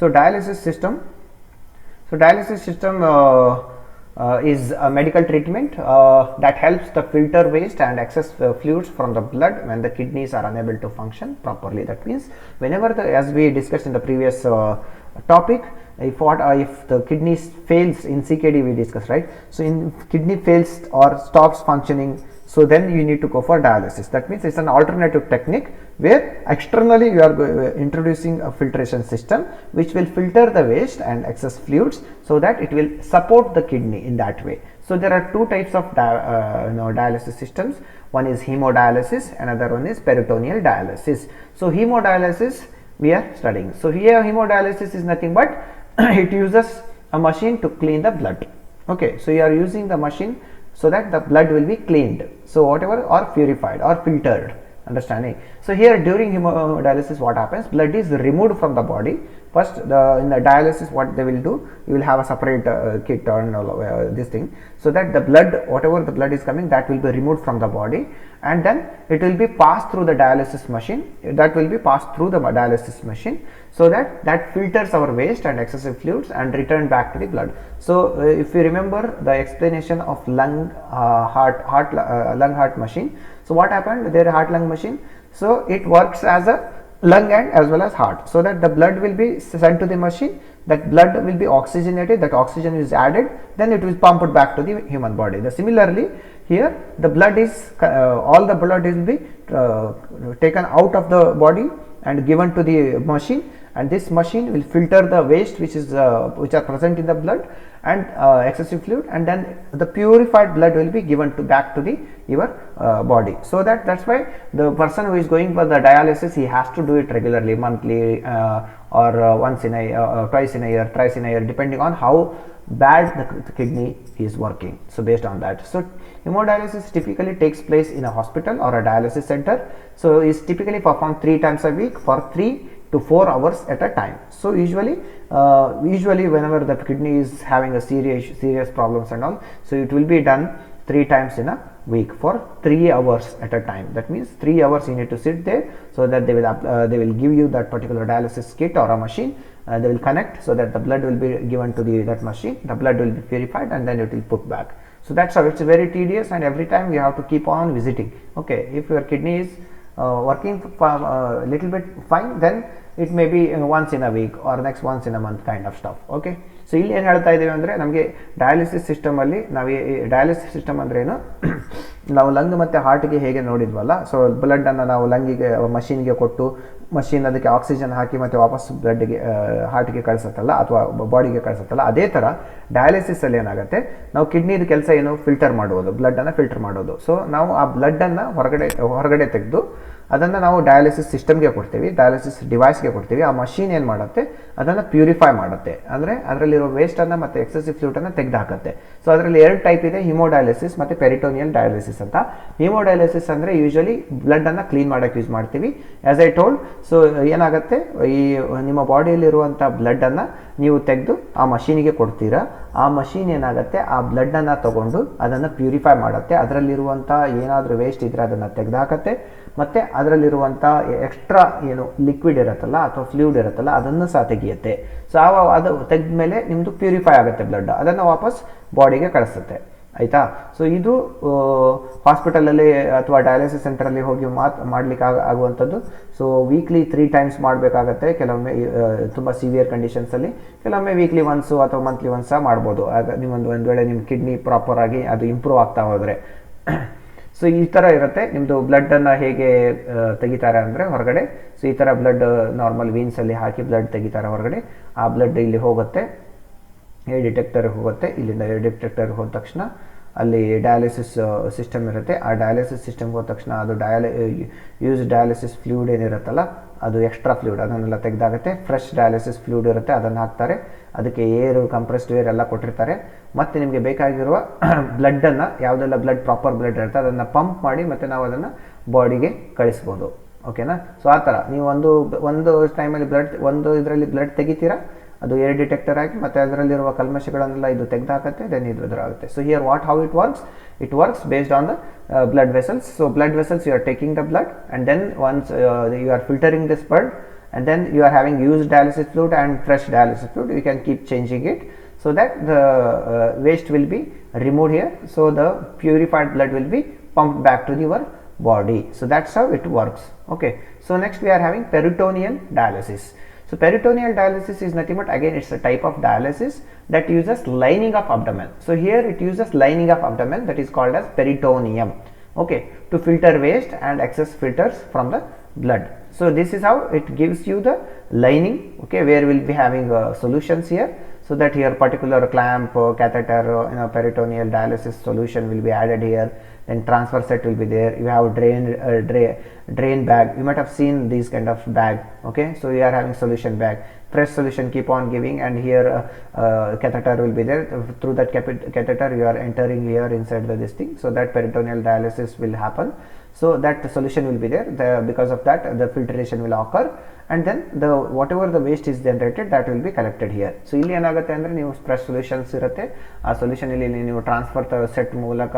So dialysis system. So dialysis system is a medical treatment that helps to filter waste and excess fluids from the blood when the kidneys are unable to function properly. That means whenever as we discussed in the previous topic, if the kidney fails in CKD we discussed, right? So in kidney fails or stops functioning, so then you need to go for dialysis. That means it's an alternative technique where externally you are introducing a filtration system which will filter the waste and excess fluids so that it will support the kidney in that way. So there are two types of dialysis systems. One is hemodialysis, another one is peritoneal dialysis. So hemodialysis we are studying. So here hemodialysis is nothing but it uses a machine to clean the blood. Okay, so you are using the machine so that the blood will be cleaned, so whatever, or purified or filtered, understanding. So here during hemodialysis what happens, blood is removed from the body. First in the dialysis what they will do, you will have a separate kit or this thing, so that the blood, whatever the blood is coming, that will be removed from the body, and then it will be passed through the dialysis machine, so that filters our waste and excessive fluids and return back to the blood. So if you remember the explanation of lung heart machine, so what happened there, heart lung machine, so it works as a lung and as well as heart, so that the blood will be sent to the machine, that blood will be oxygenated, that oxygen is added, then it will pumped back to the human body. Similarly here the blood is all the blood will be taken out of the body and given to the machine, and this machine will filter the waste which are present in the blood and excessive fluid, and then the purified blood will be given back to your body. So that's why the person who is going for the dialysis, he has to do it regularly, monthly or once in a twice in a year, thrice in a year, depending on how bad the kidney is working. So based on that, so hemodialysis typically takes place in a hospital or a dialysis center. So is typically performed 3 times a week for 3 to 4 hours at a time. So usually whenever the kidney is having a serious problems and all, so it will be done 3 times in a week for 3 hours at a time. That means 3 hours you need to sit there, so that they will give you that particular dialysis kit or a machine. They will connect so that the blood will be given to that machine, the blood will be purified, and then it will put back. So that's how it's very tedious, and every time you have to keep on visiting. Okay, if your kidney is working a little bit fine, then it may be once in a week or next once in a month kind of stuff. Okay, so ಇಲ್ಲಿ ಏನು ಹೇಳ್ತಾ ಇದ್ದೀವಿ ಅಂದರೆ, ನಮಗೆ dialysis ಸಿಸ್ಟಮಲ್ಲಿ dialysis system ಅಂದರೆ ಏನು, ನಾವು lung ಮತ್ತು ಹಾರ್ಟ್ಗೆ ಹೇಗೆ ನೋಡಿದ್ವಲ್ಲ, ಸೊ ಬ್ಲಡ್ಡನ್ನು ನಾವು ಲಂಗಿಗೆ ಮಷೀನ್ಗೆ ಕೊಟ್ಟು ಮಷೀನ್ ಅದಕ್ಕೆ ಆಕ್ಸಿಜನ್ ಹಾಕಿ ಮತ್ತು ವಾಪಸ್ ಬ್ಲಡ್ಗೆ ಹಾರ್ಟ್ಗೆ ಕಳಿಸುತ್ತಲ್ಲ ಅಥವಾ ಬಾಡಿಗೆ ಕಳಿಸುತ್ತಲ್ಲ, ಅದೇ ಥರ ಡಯಾಲಿಸಿಸಲ್ಲಿ ಏನಾಗುತ್ತೆ, ನಾವು ಕಿಡ್ನಿದು ಕೆಲಸ ಏನು, ಫಿಲ್ಟರ್ ಮಾಡುವುದು, ಬ್ಲಡ್ಡನ್ನು ಫಿಲ್ಟರ್ ಮಾಡೋದು. ಸೊ ನಾವು ಆ ಬ್ಲಡ್ಡನ್ನು ಹೊರಗಡೆ ತೆಗೆದು ಅದನ್ನು ನಾವು ಡಯಾಲಿಸಿಸ್ ಸಿಸ್ಟಮ್ಗೆ ಕೊಡ್ತೀವಿ, ಡಯಾಲಿಸಿಸ್ ಡಿವೈಸ್ಗೆ ಕೊಡ್ತೀವಿ. ಆ ಮಷೀನ್ ಏನು ಮಾಡುತ್ತೆ, ಅದನ್ನು ಪ್ಯೂರಿಫೈ ಮಾಡುತ್ತೆ, ಅಂದರೆ ಅದರಲ್ಲಿರೋ ವೇಸ್ಟನ್ನು ಮತ್ತು ಎಕ್ಸೆಸಿವ್ ಫ್ಲೂಟನ್ನು ತೆಗೆದು ಹಾಕುತ್ತೆ. ಸೊ ಅದರಲ್ಲಿ 2 ಟೈಪ್ ಇದೆ, ಹಿಮೋಡಯಾಲಿಸಿಸ್ ಮತ್ತು ಪೆರಿಟೋನಿಯಲ್ ಡಯಾಲಿಸಿಸ್ ಅಂತ. ಹಿಮೋಡಯಾಲಿಸಿಸ್ ಅಂದರೆ ಯೂಶಲಿ ಬ್ಲಡ್ಡನ್ನು ಕ್ಲೀನ್ ಮಾಡೋಕ್ಕೆ ಯೂಸ್ ಮಾಡ್ತೀವಿ. ಆ್ಯಸ್ ಐ ಟೋಲ್ಡ್, ಸೊ ಏನಾಗುತ್ತೆ, ಈ ನಿಮ್ಮ ಬಾಡಿಯಲ್ಲಿರುವಂಥ ಬ್ಲಡ್ಡನ್ನು ನೀವು ತೆಗೆದು ಆ ಮಷೀನಿಗೆ ಕೊಡ್ತೀರಾ. ಆ ಮಷೀನ್ ಏನಾಗುತ್ತೆ, ಆ ಬ್ಲಡ್ಡನ್ನು ತಗೊಂಡು ಅದನ್ನು ಪ್ಯೂರಿಫೈ ಮಾಡುತ್ತೆ, ಅದರಲ್ಲಿರುವಂಥ ಏನಾದರೂ ವೇಸ್ಟ್ ಇದ್ದರೆ ಅದನ್ನು ತೆಗೆದುಹಾಕತ್ತೆ, ಮತ್ತು ಅದರಲ್ಲಿರುವಂಥ ಎಕ್ಸ್ಟ್ರಾ ಏನು ಲಿಕ್ವಿಡ್ ಇರುತ್ತಲ್ಲ ಅಥವಾ ಫ್ಲೂಯಿಡ್ ಇರುತ್ತಲ್ಲ ಅದನ್ನು ಸಹ ತೆಗೆಯುತ್ತೆ. ಸೊ ಅದು ತೆಗೆದ ಮೇಲೆ ನಿಮ್ಮದು ಪ್ಯೂರಿಫೈ ಆಗುತ್ತೆ ಬ್ಲಡ್, ಅದನ್ನು ವಾಪಸ್ ಬಾಡಿಗೆ ಕಳಿಸುತ್ತೆ. ಆಯಿತಾ? ಸೊ ಇದು ಹಾಸ್ಪಿಟಲಲ್ಲಿ ಅಥವಾ ಡಯಾಲಿಸಿಸ್ ಸೆಂಟರಲ್ಲಿ ಹೋಗಿ ಮಾಡಲಿಕ್ಕೆ ಆಗುವಂಥದ್ದು. ಸೊ ವೀಕ್ಲಿ 3 ಟೈಮ್ಸ್ ಮಾಡಬೇಕಾಗತ್ತೆ, ಕೆಲವೊಮ್ಮೆ ತುಂಬ ಸಿವಿಯರ್ ಕಂಡೀಷನ್ಸಲ್ಲಿ, ಕೆಲವೊಮ್ಮೆ ವೀಕ್ಲಿ ಒನ್ಸು ಅಥವಾ ಮಂತ್ಲಿ ಒನ್ಸ್ ಸಹ ಮಾಡ್ಬೋದು. ಆಗ ಒಂದು ವೇಳೆ ನಿಮ್ಮ ಕಿಡ್ನಿ ಪ್ರಾಪರಾಗಿ ಅದು ಇಂಪ್ರೂವ್ ಆಗ್ತಾ ಹೋದರೆ. ಸೊ ಈ ಥರ ಇರುತ್ತೆ ನಿಮ್ಮದು. ಬ್ಲಡ್ಡನ್ನು ಹೇಗೆ ತೆಗಿತಾರೆ ಅಂದರೆ ಹೊರಗಡೆ, ಸೊ ಈ ಥರ ಬ್ಲಡ್ ನಾರ್ಮಲ್ ವೀನ್ಸಲ್ಲಿ ಹಾಕಿ ಬ್ಲಡ್ ತೆಗಿತಾರೆ ಹೊರಗಡೆ. ಆ ಬ್ಲಡ್ ಇಲ್ಲಿ ಹೋಗುತ್ತೆ, ಏರ್ ಡಿಟೆಕ್ಟರ್ಗೆ ಹೋಗುತ್ತೆ. ಇಲ್ಲಿಂದ ಏರ್ ಡಿಟೆಕ್ಟರ್ಗೆ ಹೋದ ತಕ್ಷಣ ಅಲ್ಲಿ ಡಯಾಲಿಸಿಸ್ ಸಿಸ್ಟಮ್ ಇರುತ್ತೆ. ಆ ಡಯಾಲಿಸಿಸ್ ಸಿಸ್ಟಮ್ಗೆ ಹೋದ ತಕ್ಷಣ ಅದು ಡಯಾಲಿಸಿಸ್ ಫ್ಲೂಯಿಡ್ ಏನಿರುತ್ತಲ್ಲ, ಅದು ಎಕ್ಸ್ಟ್ರಾ ಫ್ಲೂಯಿಡ್ ಅದನ್ನೆಲ್ಲ ತೆಗೆದಾಗುತ್ತೆ. ಫ್ರೆಶ್ ಡಯಾಲಿಸಿಸ್ ಫ್ಲೂಯಿಡ್ ಇರುತ್ತೆ, ಅದನ್ನು ಹಾಕ್ತಾರೆ. ಅದಕ್ಕೆ ಏರು, ಕಂಪ್ರೆಸ್ಡ್ ಏರ್ ಎಲ್ಲ ಕೊಟ್ಟಿರ್ತಾರೆ. ಮತ್ತು ನಿಮಗೆ ಬೇಕಾಗಿರುವ ಬ್ಲಡ್ಡನ್ನು, ಯಾವುದೆಲ್ಲ ಬ್ಲಡ್ ಪ್ರಾಪರ್ ಬ್ಲಡ್ ಇರುತ್ತೆ ಅದನ್ನು ಪಂಪ್ ಮಾಡಿ ಮತ್ತು ನಾವು ಅದನ್ನು ಬಾಡಿಗೆ ಕಳಿಸ್ಬೋದು. ಓಕೆನಾ? ಸೊ ಆ ಥರ ನೀವು ಒಂದು ಟೈಮಲ್ಲಿ ಇದರಲ್ಲಿ ಬ್ಲಡ್ ತೆಗಿತೀರಾ, ಅದು ಏರ್ ಡಿಟೆಕ್ಟರ್ ಆಗಿ ಮತ್ತು ಅದರಲ್ಲಿರುವ ಕಲ್ಮಶಗಳನ್ನೆಲ್ಲ ಇದು ತೆಗೆದುಹಾಕುತ್ತೆ, ದೆನ್ ಇದಾಗುತ್ತೆ. So here how it works based on the blood vessels. So blood vessels, you are taking the blood, and then once you are filtering this blood, and then you are having used dialysis fluid and fresh dialysis fluid, you can keep changing it so that the waste will be removed here, so the purified blood will be pumped back to your body. So that's how it works. Okay, so next we are having peritoneal dialysis. So peritoneal dialysis is nothing but, again, it's a type of dialysis that uses lining of abdomen. So here it uses lining of abdomen, that is called as peritoneum, okay, to filter waste and excess filters from the blood. So this is how it gives you the lining, okay, where we'll be having solutions here. So that here particular clamp, catheter, peritoneal dialysis solution will be added here. Then transfer set will be there. You have drain bag. You might have seen these kind of bag. Okay, so you are having solution bag. Fresh solution keep on giving, and here catheter will be there. Through that catheter you are entering here inside this thing, so that peritoneal dialysis will happen. So that solution will be there. Because of that, the filtration will occur, and then the whatever the waste is generated, that will be collected here. So ಇಲ್ಲಿ ಏನಾಗುತ್ತೆ ಅಂದ್ರೆ, ನೀವು fresh solutions ಇರುತ್ತೆ, ಆ solution ಇಲ್ಲಿ ನೀವು transfer set ಮೂಲಕ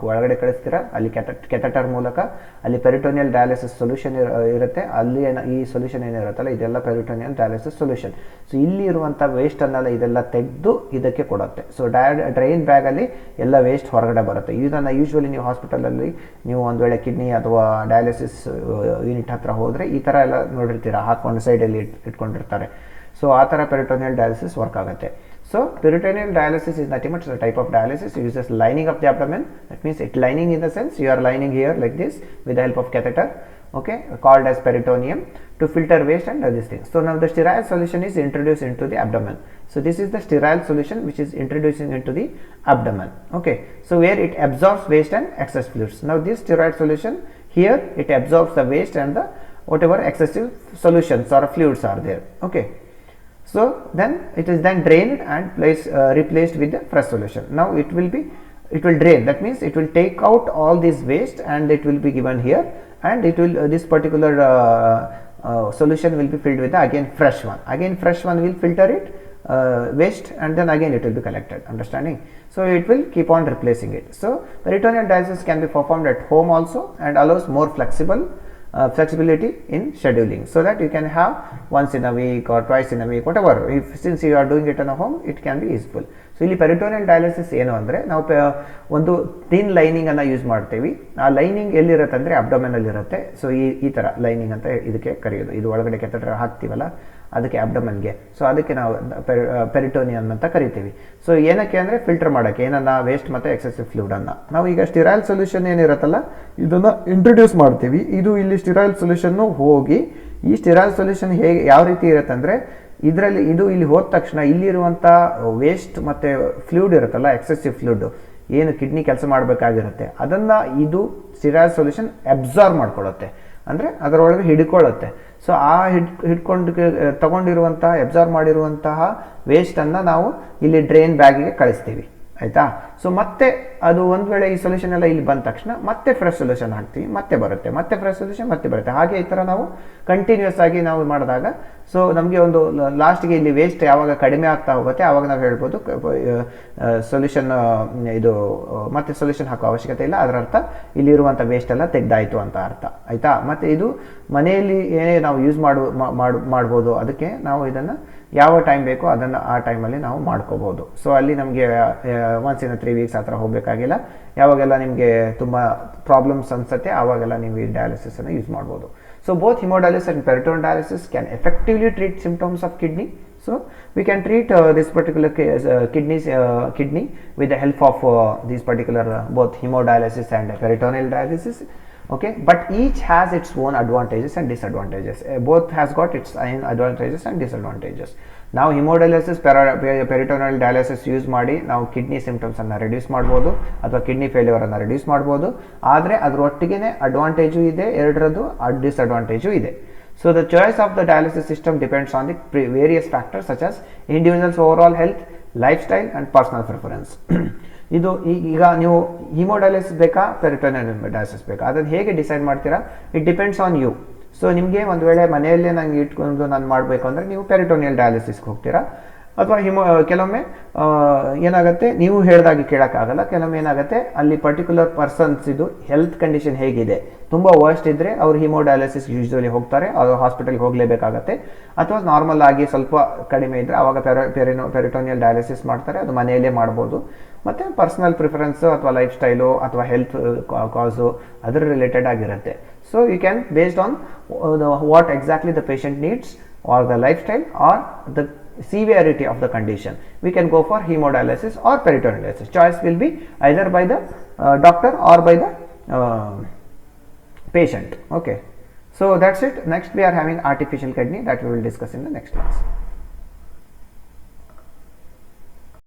ಒಳಗಡೆ ಕಳಿಸ್ತೀರಾ, ಅಲ್ಲಿ ಕೆಥೆಟರ್ ಮೂಲಕ ಅಲ್ಲಿ ಪೆರಿಟೋನಿಯಲ್ ಡಯಾಲಿಸಿಸ್ ಸೊಲ್ಯೂಷನ್ ಇರುತ್ತೆ. ಅಲ್ಲಿ ಈ ಸೊಲ್ಯೂಷನ್ ಏನಿರುತ್ತಲ್ಲ, ಇದೆಲ್ಲ ಪೆರಿಟೋನಿಯಲ್ ಡಯಾಲಿಸಿಸ್ ಸೊಲ್ಯೂಷನ್. ಸೊ ಇಲ್ಲಿ ಇರುವಂಥ ವೇಸ್ಟ್ ಅನ್ನೆಲ್ಲ ಇದೆಲ್ಲ ತೆಗೆದು ಇದಕ್ಕೆ ಕೊಡುತ್ತೆ. ಸೊ ಡ್ರೈನ್ ಬ್ಯಾಗ್ ಅಲ್ಲಿ ಎಲ್ಲ ವೇಸ್ಟ್ ಹೊರಗಡೆ ಬರುತ್ತೆ. ಇದನ್ನು ಯೂಶ್ವಲಿ ನೀವು ಹಾಸ್ಪಿಟಲಲ್ಲಿ ನೀವು ಒಂದು ವೇಳೆ ಕಿಡ್ನಿ ಅಥವಾ ಡಯಾಲಿಸಿಸ್ ಯೂನಿಟ್ ಹತ್ರ ಹೋದರೆ ಈ ಥರ ಎಲ್ಲ ನೋಡಿರ್ತೀರಾ, ಹಾಕೊಂಡು ಸೈಡಲ್ಲಿ ಇಟ್ಕೊಂಡಿರ್ತಾರೆ. ಸೊ ಆ ಥರ ಪೆರಿಟೋನಿಯಲ್ ಡಯಾಲಿಸಿಸ್ ವರ್ಕ್ ಆಗುತ್ತೆ. So peritoneal dialysis is nothing but a type of dialysis. It uses lining of the abdomen. That means it lining in the sense you are lining here like this with the help of catheter, okay, called as peritoneum, to filter waste and other things. So now the sterile solution is introduced into the abdomen. So this is the sterile solution which is introducing into the abdomen. Okay, so where it absorbs waste and excess fluids. Now this sterile solution here, it absorbs the waste and the whatever excessive solutions or fluids are there. Okay. So then it is then drained and replaced with the fresh solution. Now it will drain. That means it will take out all this waste and it will be given here, and it will this particular solution will be filled with the again fresh one. Again fresh one will filter it waste, and then again it will be collected. Understanding? So it will keep on replacing it. So peritoneal dialysis can be performed at home also, and allows more flexibility in scheduling, so that you can have once in a week or twice in a week, whatever. Since you are doing it in a home, it can be useful. So ಇಲ್ಲಿ peritoneal dialysis ಏನು ಅಂದರೆ, ನಾವು ಒಂದು thin lining ಅನ್ನು use ಮಾಡ್ತೀವಿ. ಆ lining ಎಲ್ಲಿರುತ್ತೆ ಅಂದರೆ ಅಬ್ಡೋಮೆನ್ ಅಲ್ಲಿ ಇರುತ್ತೆ. ಸೊ ಈ ಥರ ಲೈನಿಂಗ್ ಅಂತ ಇದಕ್ಕೆ ಕರೆಯೋದು. ಇದು ಒಳಗಡೆ ಕೆಥೆಟರ್ ಹಾಕ್ತೀವಲ್ಲ, ಅದಕ್ಕೆ ಅಬ್ಡಮನ್ಗೆ. ಸೊ ಅದಕ್ಕೆ ನಾವು ಪೆರಿಟೋನಿಯಂ ಅಂತ ಕರಿತೀವಿ. ಸೊ ಏನಕ್ಕೆ ಅಂದರೆ ಫಿಲ್ಟರ್ ಮಾಡೋಕ್ಕೆ ಏನನ್ನ ವೇಸ್ಟ್ ಮತ್ತು ಎಕ್ಸೆಸಿವ್ ಫ್ಲೂಯಿಡನ್ನು. ನಾವು ಈಗ ಸ್ಟಿರೈಲ್ ಸೊಲ್ಯೂಷನ್ ಏನಿರುತ್ತಲ್ಲ, ಇದನ್ನು ಇಂಟ್ರೊಡ್ಯೂಸ್ ಮಾಡ್ತೀವಿ. ಇದು ಇಲ್ಲಿ ಸ್ಟಿರೈಲ್ ಸೊಲ್ಯೂಷನ್ನು ಹೋಗಿ, ಈ ಸ್ಟಿರೈಲ್ ಸೊಲ್ಯೂಷನ್ ಹೇಗೆ ಯಾವ ರೀತಿ ಇರುತ್ತೆ ಅಂದರೆ, ಇದರಲ್ಲಿ ಇಲ್ಲಿ ಹೋದ ತಕ್ಷಣ ಇಲ್ಲಿರುವಂಥ ವೇಸ್ಟ್ ಮತ್ತು ಫ್ಲೂಯಿಡ್ ಇರುತ್ತಲ್ಲ, ಎಕ್ಸೆಸಿವ್ ಫ್ಲೂಯಿಡ್ ಏನು ಕಿಡ್ನಿ ಕೆಲಸ ಮಾಡಬೇಕಾಗಿರುತ್ತೆ, ಅದನ್ನು ಇದು ಸ್ಟಿರೈಲ್ ಸೊಲ್ಯೂಷನ್ ಅಬ್ಸಾರ್ಬ್ ಮಾಡ್ಕೊಳ್ಳುತ್ತೆ, ಅಂದರೆ ಅದರೊಳಗೆ ಹಿಡ್ಕೊಳ್ಳುತ್ತೆ. ಸೊ ಆ ತಗೊಂಡಿರುವಂತಹ ಅಬ್ಸಾರ್ಬ್ ಮಾಡಿರುವಂತಹ ವೇಸ್ಟನ್ನು ನಾವು ಇಲ್ಲಿ ಡ್ರೈನ್ ಬ್ಯಾಗಿಗೆ ಕಳಿಸ್ತೀವಿ, ಆಯಿತಾ. ಸೊ ಮತ್ತೆ ಅದು ಒಂದು ವೇಳೆ ಈ ಸೊಲ್ಯೂಷನ್ ಎಲ್ಲ ಇಲ್ಲಿ ಬಂದ ತಕ್ಷಣ ಮತ್ತೆ ಫ್ರೆಶ್ ಸೊಲ್ಯೂಷನ್ ಹಾಕ್ತೀವಿ, ಮತ್ತೆ ಬರುತ್ತೆ, ಮತ್ತೆ ಫ್ರೆಶ್ ಸೊಲ್ಯೂಷನ್ ಮತ್ತೆ ಬರುತ್ತೆ. ಹಾಗೆ ಈ ಥರ ನಾವು ಕಂಟಿನ್ಯೂಸ್ ಆಗಿ ನಾವು ಮಾಡಿದಾಗ, ಸೊ ನಮಗೆ ಒಂದು ಲಾಸ್ಟ್ಗೆ ಇಲ್ಲಿ ವೇಸ್ಟ್ ಯಾವಾಗ ಕಡಿಮೆ ಆಗ್ತಾ ಹೋಗುತ್ತೆ, ಆವಾಗ ನಾವು ಹೇಳ್ಬೋದು ಸೊಲ್ಯೂಷನ್ ಇದು ಮತ್ತೆ ಸೊಲ್ಯೂಷನ್ ಹಾಕೋ ಅವಶ್ಯಕತೆ ಇಲ್ಲ, ಅದರ ಅರ್ಥ ಇಲ್ಲಿರುವಂಥ ವೇಸ್ಟ್ ಎಲ್ಲ ತೆಗೆದಾಯಿತು ಅಂತ ಅರ್ಥ, ಆಯಿತಾ. ಮತ್ತು ಇದು ಮನೆಯಲ್ಲಿ ಏನೇ ನಾವು ಯೂಸ್ ಮಾಡ್ಬೋದು, ಅದಕ್ಕೆ ನಾವು ಇದನ್ನು ಯಾವ ಟೈಮ್ ಬೇಕೋ ಅದನ್ನು ಆ ಟೈಮಲ್ಲಿ ನಾವು ಮಾಡ್ಕೋಬೋದು. ಸೊ ಅಲ್ಲಿ ನಮಗೆ ಒನ್ಸ್ ಇನ್ 3 ವೀಕ್ಸ್ ಆ ಥರ ಹೋಗಬೇಕಾಗಿಲ್ಲ. ಯಾವಾಗೆಲ್ಲ ನಿಮಗೆ ತುಂಬ ಪ್ರಾಬ್ಲಮ್ಸ್ ಅನಿಸುತ್ತೆ ಆವಾಗೆಲ್ಲ ನೀವು ಈ ಡಯಾಲಿಸಿಸನ್ನು ಯೂಸ್ ಮಾಡ್ಬೋದು. So both hemodialysis and peritoneal dialysis can effectively treat symptoms of kidney. So we can treat this particular kidney with the help of these particular both hemodialysis and peritoneal dialysis. Okay, but each has its own advantages and disadvantages. Both has got its own advantages and disadvantages. Now hemodialysis, peritoneal dialysis use ಮಾಡಿ ನಾವು kidney symptoms ಅನ್ನು reduce ಮಾಡ್ಬೋದು, ಅಥವಾ kidney failure ಅನ್ನು reduce ಮಾಡ್ಬೋದು. ಆದರೆ ಅದರೊಟ್ಟಿಗೆ advantage ಇದೆ, ಎರಡರದ್ದು ಡಿಸ್ಅಡ್ವಾಂಟೇಜು ಇದೆ. So the choice of the dialysis system depends on the various factors such as individual's overall health, lifestyle and personal preference. ಇದು ಈಗ ನೀವು ಹಿಮೋಡಯಾಲಿಸಿಸ್ ಬೇಕಾ ಪೆರಿಟೋನಿಯಲ್ ಡಯಾಲಿಸಿಸ್ ಬೇಕಾ, ಅದನ್ನು ಹೇಗೆ ಡಿಸೈಡ್ ಮಾಡ್ತೀರಾ, it depends on you. So ನಿಮಗೆ ಒಂದು ವೇಳೆ ಮನೆಯಲ್ಲೇ ನಂಗೆ ಇಟ್ಕೊಂಡು ನಾನು ಮಾಡಬೇಕು ಅಂದರೆ ನೀವು ಪೆರಿಟೋನಿಯಲ್ ಡಯಾಲಿಸಿಸ್ಗೆ ಹೋಗ್ತೀರಾ. ಅಥವಾ ಕೆಲವೊಮ್ಮೆ ಏನಾಗುತ್ತೆ, ನೀವು ಹೇಳಿದಾಗೆ ಕೇಳೋಕ್ಕಾಗಲ್ಲ. ಕೆಲವೊಮ್ಮೆ ಏನಾಗುತ್ತೆ, ಅಲ್ಲಿ ಪರ್ಟಿಕ್ಯುಲರ್ ಪರ್ಸನ್ಸ್ ಇದು ಹೆಲ್ತ್ ಕಂಡೀಷನ್ ಹೇಗಿದೆ, ತುಂಬ ವರ್ಸ್ಟ್ ಇದ್ದರೆ ಅವರು ಹಿಮೋಡಯಾಲಿಸಿಸ್ ಯೂಶ್ವಲಿ ಹೋಗ್ತಾರೆ, ಅದು ಹಾಸ್ಪಿಟಲ್ಗೆ ಹೋಗಲೇಬೇಕಾಗತ್ತೆ. ಅಥವಾ ನಾರ್ಮಲ್ ಆಗಿ ಸ್ವಲ್ಪ ಕಡಿಮೆ ಇದ್ದರೆ ಆವಾಗ ಪೆರಿಟೋನಿಯಲ್ ಡಯಾಲಿಸಿಸ್ ಮಾಡ್ತಾರೆ, ಅದು ಮನೆಯಲ್ಲೇ ಮಾಡ್ಬೋದು. ಮತ್ತು ಪರ್ಸನಲ್ ಪ್ರಿಫರೆನ್ಸು ಅಥವಾ ಲೈಫ್ ಸ್ಟೈಲು ಅಥವಾ ಹೆಲ್ತ್ ಕಾಸು ಅದರ ರಿಲೇಟೆಡ್ ಆಗಿರುತ್ತೆ. So you can based on what exactly the patient needs or the lifestyle or the severity of the condition, we can go for hemodialysis or peritoneal dialysis. Choice will be either by the doctor or by the patient. Okay, so that's it. Next we are having artificial kidney, that we will discuss in the next class.